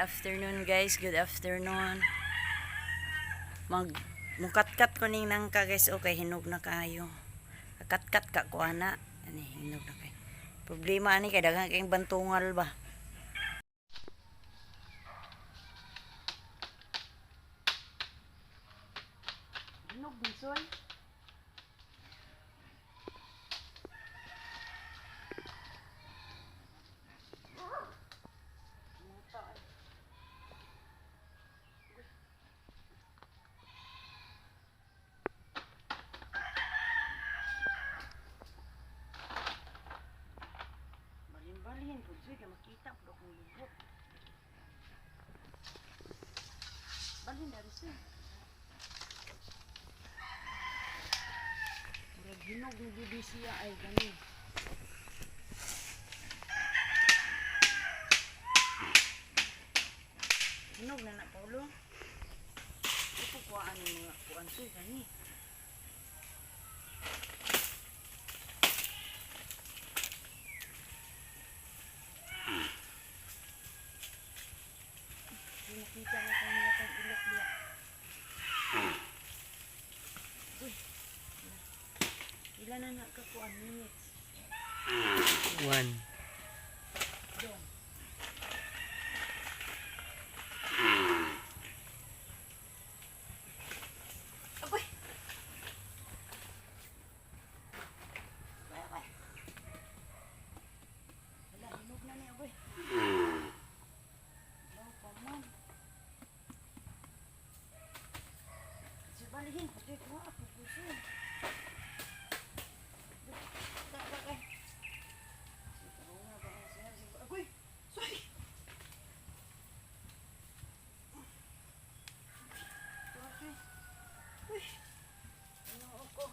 afternoon guys, good afternoon. Mukat-kat ko ning nang ka guys, okay, hinog na kayo. Kat-kat ka ko ana, ani hinog na kay. Problema ani kay daghang kayong bantungal ba. Hinog bisoy. Balin po siya kaya makita po akong lubot. Balin dari siya. Murag hinog ni bibi siya ay gani. Hinog na na Paulo. Ito kuhaan ng mga kuhaan siya gani. Nakita na kami itong ilok diya. Uy. Ilan na nakakuan minutes? 1. Dong. Aboy. Bye. Wala, hinog na niya, aboy. Balihin, pati ko ako puso. Tak. Agoy, sorry. Uy, ano ako?